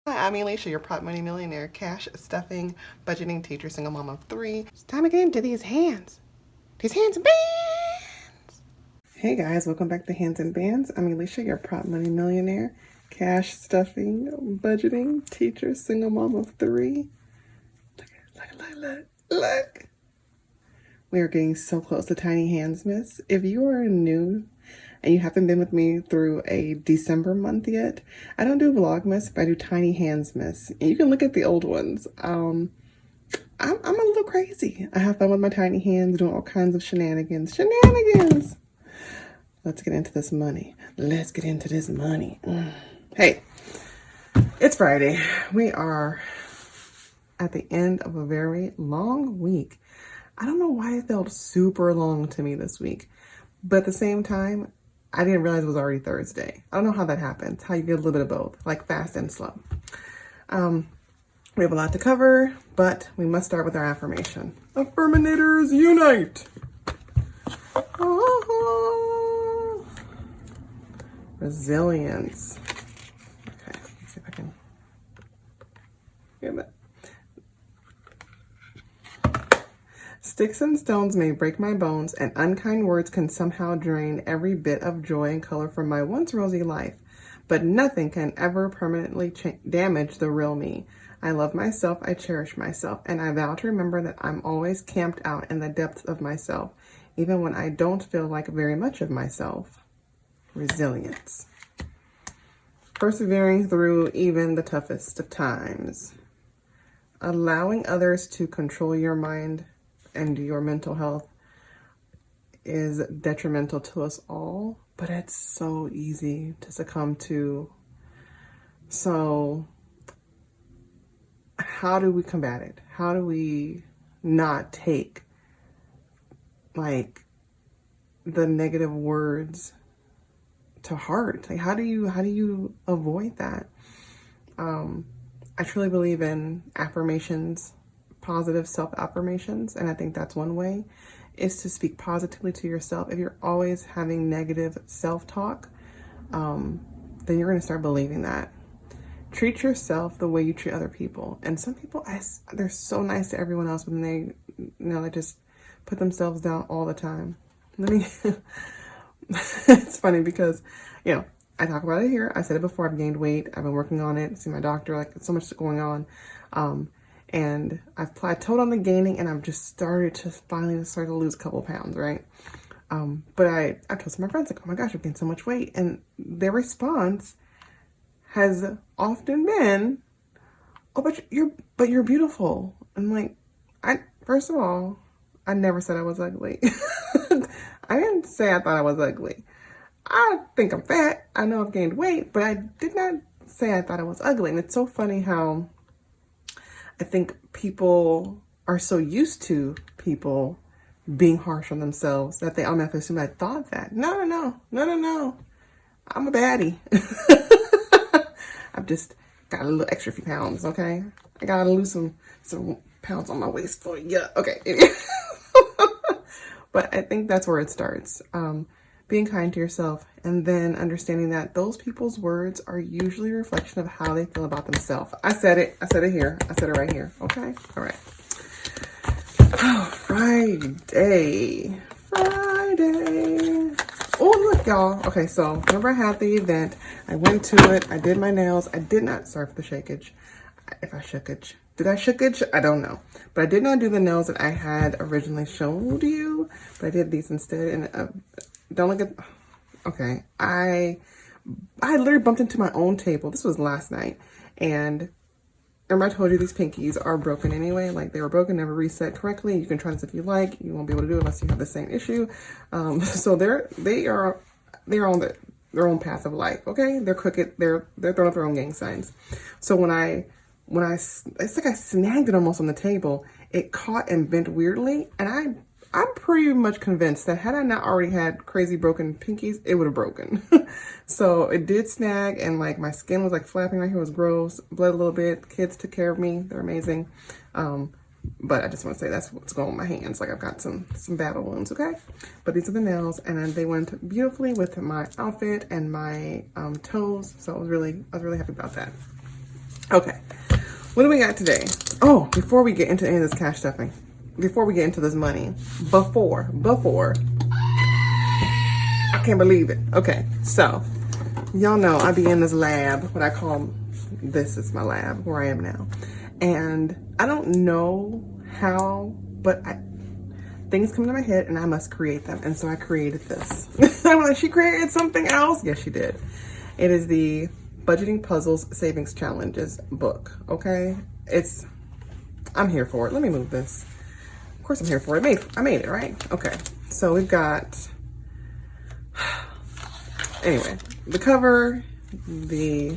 Hi, I'm Alicia, your prop money millionaire, cash stuffing, budgeting teacher, single mom of 3. It's time to get into these hands. These hands and bands. Hey guys, welcome back to Hands and Bands. I'm Alicia, your prop money millionaire, cash stuffing, budgeting teacher, single mom of 3. Look. We are getting so close to Tiny Hands Miss. If you are new and you haven't been with me through a December month yet, I don't do Vlogmas, but I do Tiny Hands Miss. And you can look at the old ones. I'm a little crazy. I have fun with my tiny hands, doing all kinds of shenanigans. Let's get into this money. Hey, it's Friday. We are at the end of a very long week. I don't know why it felt super long to me this week, but at the same time, I didn't realize it was already Thursday. I don't know how that happens, how you get a little bit of both, like fast and slow. We have a lot to cover, but we must start with our affirmation. Affirminators unite! Resilience. Okay, let's see if I can get that. Sticks and stones may break my bones, and unkind words can somehow drain every bit of joy and color from my once rosy life. But nothing can ever permanently damage the real me. I love myself, I cherish myself, and I vow to remember that I'm always camped out in the depths of myself, even when I don't feel like very much of myself. Resilience. Persevering through even the toughest of times. Allowing others to control your mind and your mental health is detrimental to us all, but it's so easy to succumb to. So how do we combat it? How do we not take like the negative words to heart? Like how do you avoid that? I truly believe in affirmations, positive self-affirmations, and I think that's one way, is to speak positively to yourself. If you're always having negative self-talk, then you're going to start believing that. Treat yourself the way you treat other people. And some people, they're so nice to everyone else, but then they just put themselves down all the time. It's funny because, I talk about it here. I said it before, I've gained weight. I've been working on it. See my doctor, it's so much going on. And I've plateaued on the gaining, and I've just started to lose a couple of pounds, right? But I told some of my friends, like, oh my gosh, I've gained so much weight. And their response has often been, oh, but you're beautiful. I'm like, first of all, I never said I was ugly. I didn't say I thought I was ugly. I think I'm fat. I know I've gained weight, but I did not say I thought I was ugly. And it's so funny how I think people are so used to people being harsh on themselves that they automatically assume I thought that. No. I'm a baddie. I've just got a little extra few pounds, okay? I gotta lose some pounds on my waist for you. Okay. But I think that's where it starts. Being kind to yourself, and then understanding that those people's words are usually a reflection of how they feel about themselves. I said it here. I said it right here. Okay? All right. Oh, Friday. Oh, look, y'all. Okay, so remember I had the event. I went to it. I did my nails. I did not, sorry for the shakeage. If I shookage. Did I shookage? I don't know. But I did not do the nails that I had originally showed you. But I did these instead. And don't look at, okay. I literally bumped into my own table. This was last night. And remember I told you these pinkies are broken anyway. Like they were broken, never reset correctly. You can try this if you like. You won't be able to do it unless you have the same issue. So they are on their own path of life. Okay. They're crooked. They're throwing up their own gang signs. So it's like I snagged it almost on the table. It caught and bent weirdly. And I'm pretty much convinced that had I not already had crazy broken pinkies, it would have broken. So it did snag, and like my skin was like flapping right here. It was gross, bled a little bit. The kids took care of me. They're amazing. But I just want to say that's what's going on with my hands. Like I've got some battle wounds, okay? But these are the nails, and they went beautifully with my outfit and my toes. So I was really happy about that. Okay, what do we got today? Oh, before we get into any of this cash stuffing, before we get into this money, before, I can't believe it. Okay, so y'all know I be in this lab, what I call, this is my lab where I am now. And I don't know how, but things come to my head and I must create them. And so I created this. I'm like, she created something else? Yes, she did. It is the Budgeting Puzzles Savings Challenges book, okay? I'm here for it. Let me move this. Of course I'm here for it. I made it, right? Okay, so we've got, anyway, the cover, the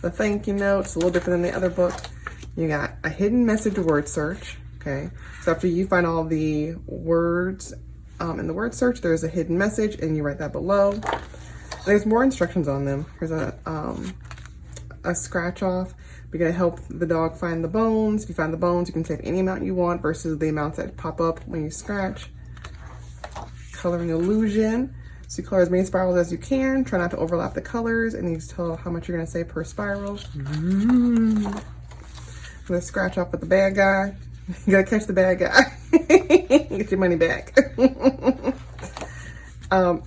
thank you notes, a little different than the other book. You got a hidden message word search, okay? So after you find all the words in the word search, there's a hidden message and you write that below. There's more instructions on them. Here's a scratch off. We're gonna help the dog find the bones. If you find the bones, you can save any amount you want versus the amounts that pop up when you scratch. Coloring illusion. So you color as many spirals as you can. Try not to overlap the colors, and you tell how much you're gonna save per spiral. I'm gonna scratch off with the bad guy. You gotta catch the bad guy. Get your money back.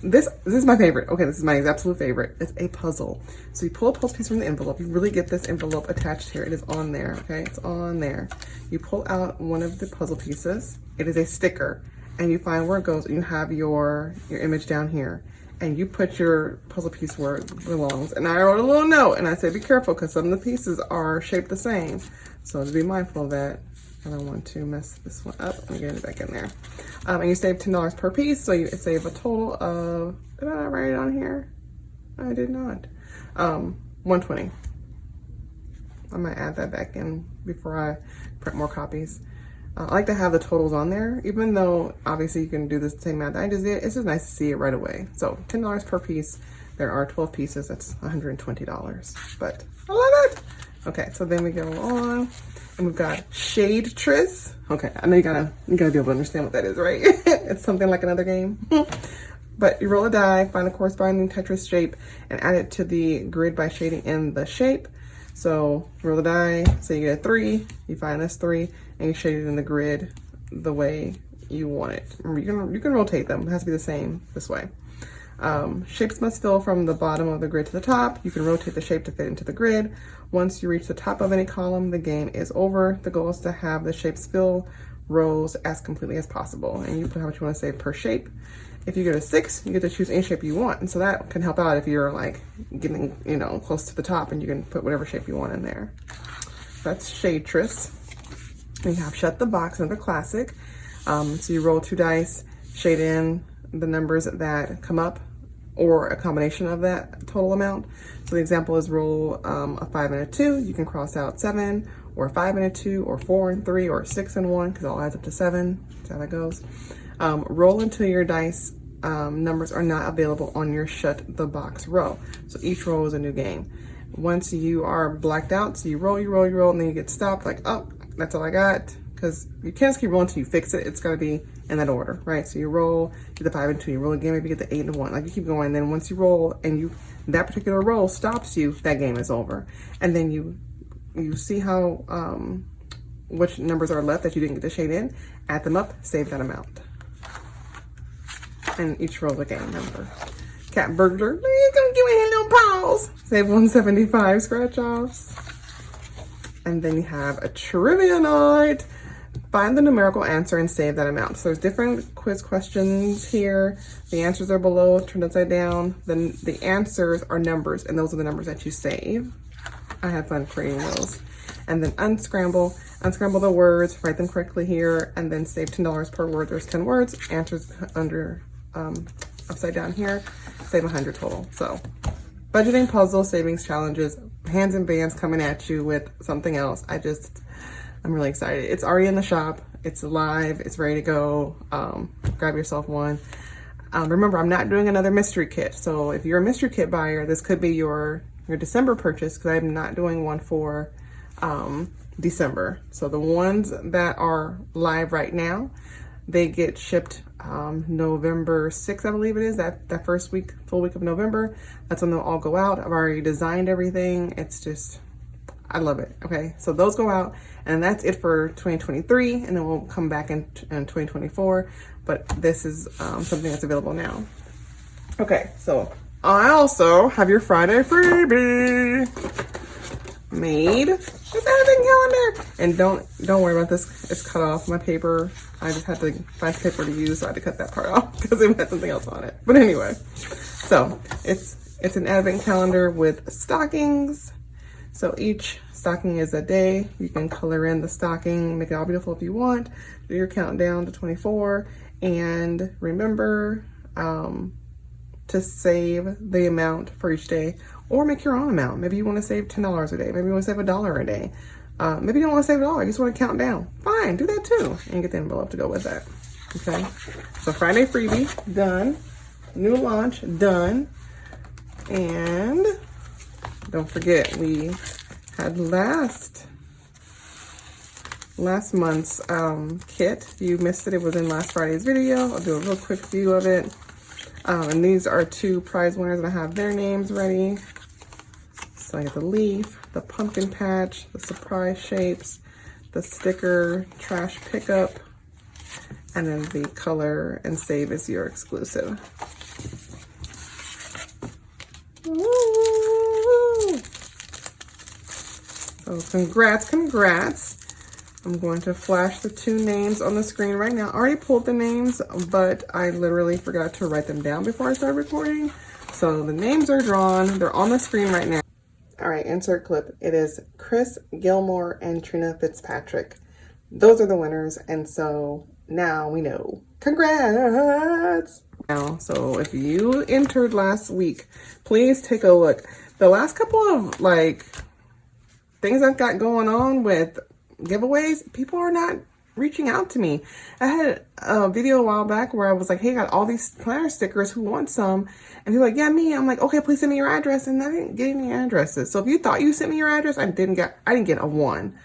This is my favorite. Okay, this is my absolute favorite. It's a puzzle. So you pull a puzzle piece from the envelope. You really get this envelope attached here. It is on there, okay? It's on there. You pull out one of the puzzle pieces. It is a sticker. And you find where it goes, and you have your image down here. And you put your puzzle piece where it belongs. And I wrote a little note, and I said, be careful, because some of the pieces are shaped the same. So to be mindful of that. I don't want to mess this one up. Let me get it back in there. And you save $10 per piece, so you save a total of, did I not write it on here? I did not. $120. I might add that back in before I print more copies. I like to have the totals on there, even though obviously you can do the same math I just did. It's just nice to see it right away. So $10 per piece. There are 12 pieces. That's $120. But I love it. Okay, so then we go on. And we've got Shade Tris. Okay, I know you gotta be able to understand what that is, right? It's something like another game. But you roll a die, find the corresponding Tetris shape, and add it to the grid by shading in the shape. So roll the die, so you get a 3, you find this 3, and you shade it in the grid the way you want it. Remember, you can rotate them. It has to be the same this way. Shapes must fill from the bottom of the grid to the top. You can rotate the shape to fit into the grid. Once you reach the top of any column, the game is over. The goal is to have the shapes fill rows as completely as possible. And you put how much you want to save per shape. If you get a 6, you get to choose any shape you want. And so that can help out if you're like getting, you know, close to the top, and you can put whatever shape you want in there. That's Shade Tris. We have Shut the Box, another classic. So you roll 2 dice, shade in the numbers that come up, or a combination of that total amount. So the example is roll a 5 and a 2. You can cross out 7, or 5 and a 2, or 4 and 3, or 6 and 1, because it all adds up to 7. That's how that goes. Roll until your dice numbers are not available on your Shut the Box row. So each row is a new game. Once you are blacked out, so you roll, and then you get stopped, like, oh, that's all I got. Because you can't just keep rolling until you fix it. It's got to be in that order, right? So you roll, get the 5 and 2, you roll again, maybe get the 8 and 1. Like, you keep going. Then once you roll and that particular roll stops you, that game is over. And then you see how, which numbers are left that you didn't get to shade in, add them up, save that amount. And each roll is a game number. Cat burglar, please don't give me a little pause. Save 175 scratch offs. And then you have a trivia night. Find the numerical answer and save that amount. So there's different quiz questions here. The answers are below, turned upside down. Then the answers are numbers, and those are the numbers that you save. I had fun creating those. And then unscramble the words, write them correctly here, and then save $10 per word. There's 10 words, answers under upside down here, save 100 total. So budgeting puzzle savings challenges, hands and bands coming at you with something else. I'm really excited. It's already in the shop. It's live. It's ready to go. Grab yourself one. Remember, I'm not doing another mystery kit. So if you're a mystery kit buyer, this could be your December purchase, because I'm not doing one for December. So the ones that are live right now, they get shipped November 6th, I believe it is, that first full week of November. That's when they'll all go out. I've already designed everything. It's just, I love it. Okay, so those go out, and that's it for 2023, and then we'll come back in 2024. But this is something that's available now. Okay, so I also have your Friday freebie made. It's advent calendar, and don't worry about this. It's cut off my paper. I just had to find paper to use, so I had to cut that part off because it had something else on it. But anyway, so it's an advent calendar with stockings. So each stocking is a day. You can color in the stocking, make it all beautiful if you want. Do your countdown to 24, and remember to save the amount for each day, or make your own amount. Maybe you want to save $10 a day. Maybe you want to save $1 a day. Maybe you don't want to save it all. You just want to count down. Fine, do that too, and get the envelope to go with that. Okay. So Friday freebie done. New launch done. And don't forget, we had last month's kit. If you missed it, it was in last Friday's video. I'll do a real quick view of it. And these are 2 prize winners, and I have their names ready. So I got the leaf, the pumpkin patch, the surprise shapes, the sticker trash pickup, and then the color and save is your exclusive. Woo! So congrats. I'm going to flash the 2 names on the screen right now. I already pulled the names, but I literally forgot to write them down before I started recording. So the names are drawn. They're on the screen right now. All right, insert clip. It is Chris Gilmore and Trina Fitzpatrick. Those are the winners, and so now we know. Congrats! Now, so if you entered last week, please take a look. The last couple of things I've got going on with giveaways, people are not reaching out to me. I had a video a while back where I was like, hey, I got all these planner stickers, who wants some? And they're like, yeah, me. I'm like, okay, please send me your address. And I didn't get any addresses. So if you thought you sent me your address, I didn't get a one.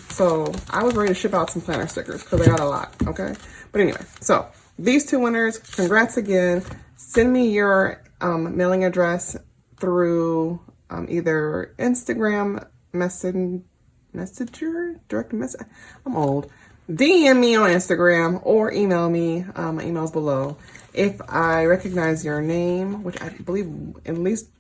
So I was ready to ship out some planner stickers because I got a lot. Okay. But anyway, so these 2 winners, congrats again. Send me your mailing address through either Instagram messenger, direct message. I'm old. DM me on Instagram or email me. My email's below. If I recognize your name, which I believe at least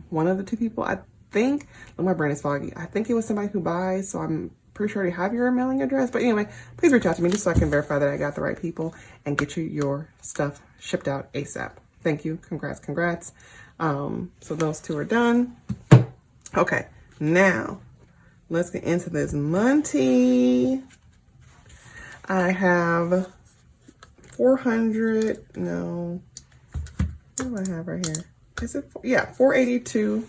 one of the 2 people, I think, my brain is foggy. I think it was somebody who buys, so I'm pretty sure I have your mailing address. But anyway, please reach out to me just so I can verify that I got the right people and get you your stuff shipped out ASAP. Thank you. Congrats. So those 2 are done. Okay, now let's get into this money. I have 400, no, what do I have right here? Is it, yeah, 482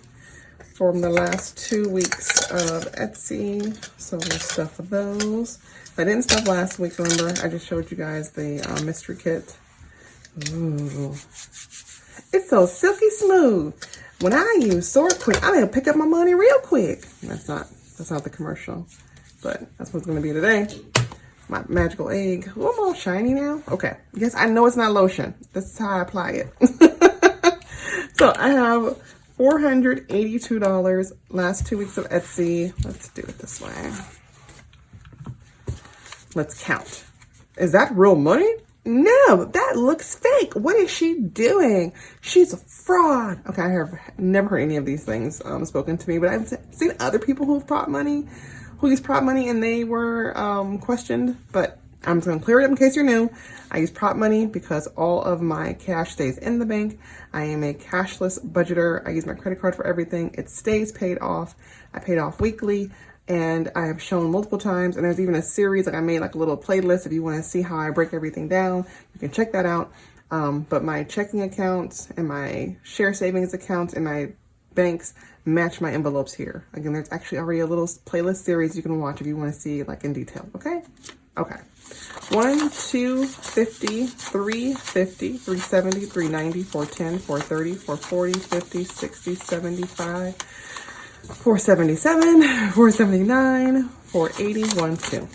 from the last 2 weeks of Etsy. So we'll stuff those. I didn't stuff last week, remember? I just showed you guys the mystery kit. Ooh. It's so silky smooth. When I use Sword Quick, I'm gonna pick up my money real quick. That's not the commercial, but that's what's gonna be today. My magical egg. Oh, I'm all shiny now. Okay, yes, I know it's not lotion. This is how I apply it. So I have $482 last 2 weeks of Etsy. Let's do it this way. Let's count. Is that real money? No, that looks fake. What is she doing? She's a fraud. Okay, I have never heard any of these things spoken to me, but I've seen other people who've prop money, who use prop money, and they were questioned. But I'm just gonna clear it up in case you're new. I use prop money because all of my cash stays in the bank. I am a cashless budgeter. I use my credit card for everything. It stays paid off. I paid off weekly. And I have shown multiple times, and there's even a series, like I made like a little playlist. If you want to see how I break everything down, you can check that out. But my checking accounts and my share savings accounts and my banks match my envelopes here. Again, there's actually already a little playlist series you can watch if you want to see like in detail, okay? Okay. 1, 2, 50, 350, 370, 390, 410, 430, 440, 50, 60, 75, 477, 479, 480, 2.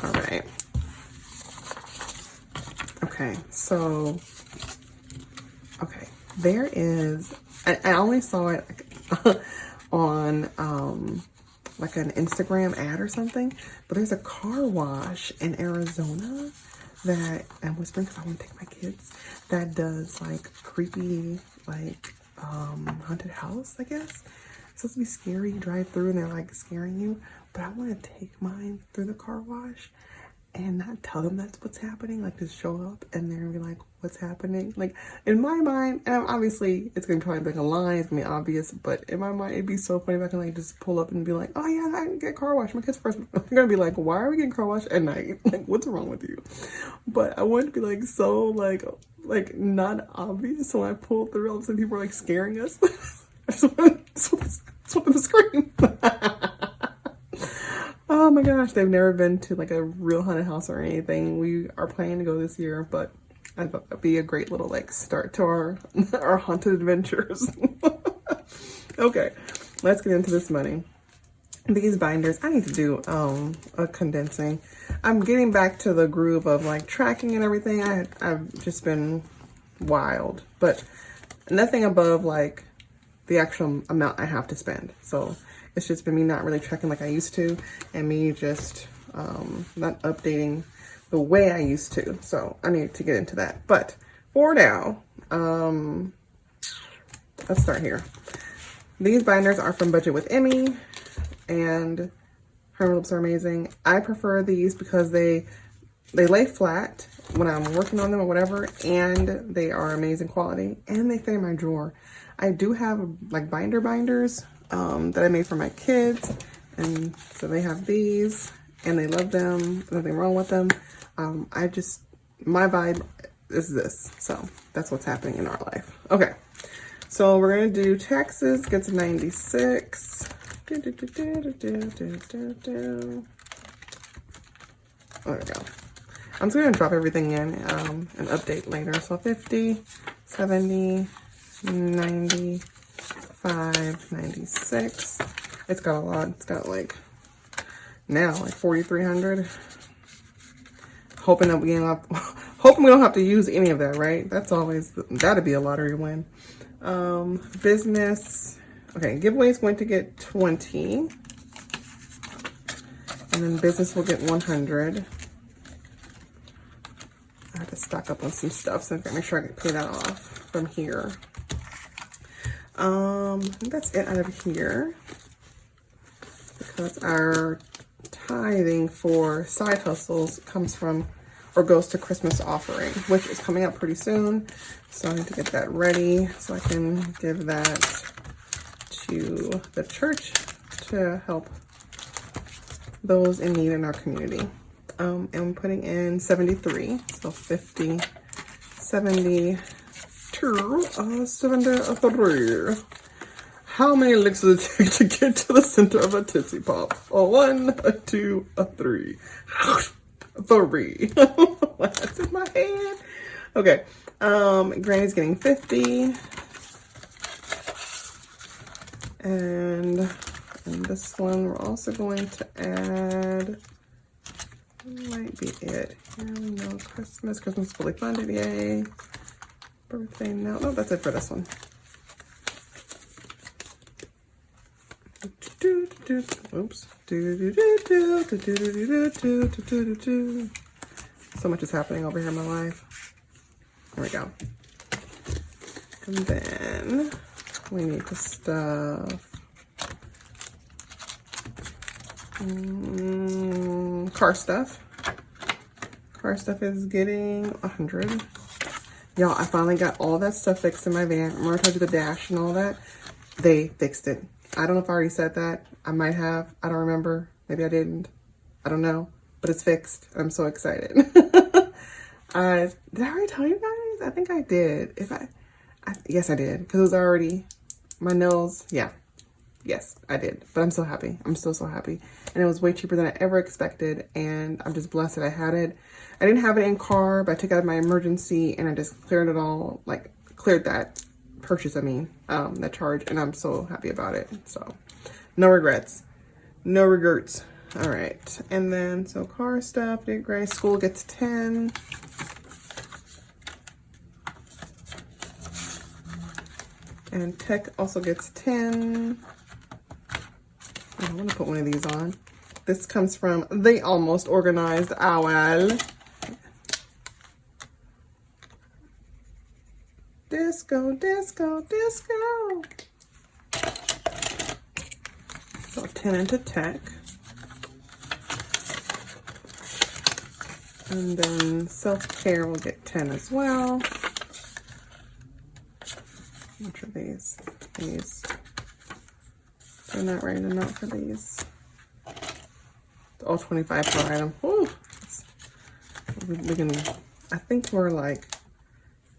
All right. Okay, so, okay, there is, I only saw it on like an Instagram ad or something, but there's a car wash in Arizona that, I'm whispering because I want to take my kids, that does like creepy, like haunted house, I guess. It's supposed to be scary. You drive through and they're like scaring you, but I want to take mine through the car wash and not tell them that's what's happening, like just show up and they're gonna be like, what's happening? Like in my mind, and obviously it's gonna probably be like a line, it's gonna be obvious, but in my mind it'd be so funny if I can like just pull up and be like, oh yeah, I can get car wash. My kids first, I'm gonna be like, why are we getting car wash at night? Like what's wrong with you? But I want to be like so like not obvious, so when I pull through, all of a sudden people are like scaring us. I just want them to scream. Oh my gosh, they've never been to like a real haunted house or anything. We are planning to go this year, but I thought that'd be a great little like start to our haunted adventures. Okay, let's get into this money. These binders, I need to do a condensing. I'm getting back to the groove of like tracking and everything. I've just been wild, but nothing above like the actual amount I have to spend. So it's just been me not really tracking like I used to, and me just not updating the way I used to. So I need to get into that. But for now, let's start here. These binders are from Budget with Emmy, and her lips are amazing. I prefer these because they lay flat when I'm working on them or whatever, and they are amazing quality, and they fit in my drawer. I do have like binders that I made for my kids, and so they have these and they love them. Nothing wrong with them. My vibe is this, so that's what's happening in our life. Okay, so we're gonna do taxes. Get to 96. There we go. I'm just gonna drop everything in and update later. So 50, 70, 95, 96. It's got a lot. It's got like now like 4,300. Hoping that we don't have to use any of that, right? That's always, that'd be a lottery win. Business. Okay, giveaway's going to get 20. And then business will get 100. I have to stock up on some stuff, so I gotta make sure I can pay that off from here. I think that's it out of here, because our tithing for side hustles comes from or goes to Christmas offering, which is coming up pretty soon. So I need to get that ready so I can give that to the church to help those in need in our community. And I'm putting in 73, so 50, 72, 73. How many licks does it take to get to the center of a Tootsie Pop? A 1, a 2, a 3. 3. That's in my head. Okay. Granny's getting 50. And this one we're also going to add, might be it. Here we go. Christmas fully funded, yay. Birthday, no, that's it for this one. Oops. So much is happening over here in my life. There we go. And then we need to stuff car stuff. Car stuff is getting 100. Y'all, I finally got all that stuff fixed in my van. Remember I told you the dash and all that? They fixed it. I don't know if I already said that. I might have. I don't remember. Maybe I didn't. I don't know. But it's fixed. I'm so excited. Did I already tell you guys? I think I did. Yes, I did. Because it was already my nails. Yeah. Yes, I did. But I'm so happy. I'm so happy. And it was way cheaper than I ever expected. And I'm just blessed that I had it. I didn't have it in car, but I took it out of my emergency and I just cleared it all. Like, cleared that purchase, that charge. And I'm so happy about it. So, no regrets. No regrets. All right. And then, so car stuff. Did great. School gets 10. And tech also gets 10. I want to put one of these on. This comes from The Almost Organized Owl. Disco, disco, disco. So 10 into tech. And then self-care will get 10 as well. Which are these? These. They're not writing out for these. All 25 per item. Ooh. We can, I think we're like,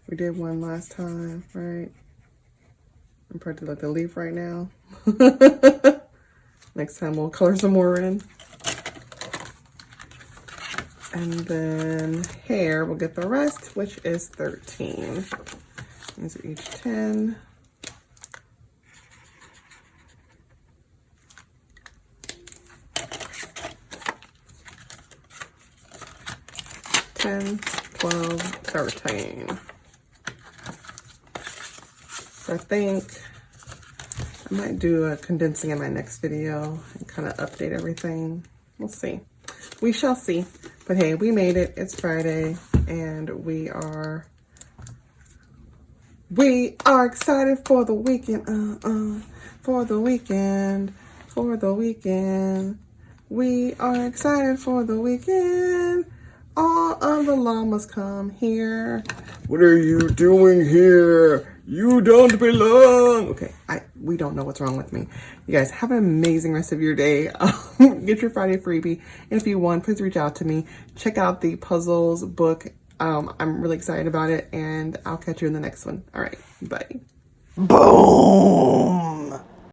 we did one last time, right? I'm probably like the leaf right now. Next time we'll color some more in. And then hair will get the rest, which is 13. These are each 10. $10, $12, $13. So I think I might do a condensing in my next video and kind of update everything. We'll see. We shall see. But hey, we made it. It's Friday and we are excited for the weekend. For the weekend. For the weekend. We are excited for the weekend. All of the llamas come here. What are you doing here? You don't belong. Okay, we don't know what's wrong with me. You guys have an amazing rest of your day. Get your Friday freebie. And if you want, please reach out to me. Check out the puzzles book. I'm really excited about it, and I'll catch you in the next one. All right, bye. Boom.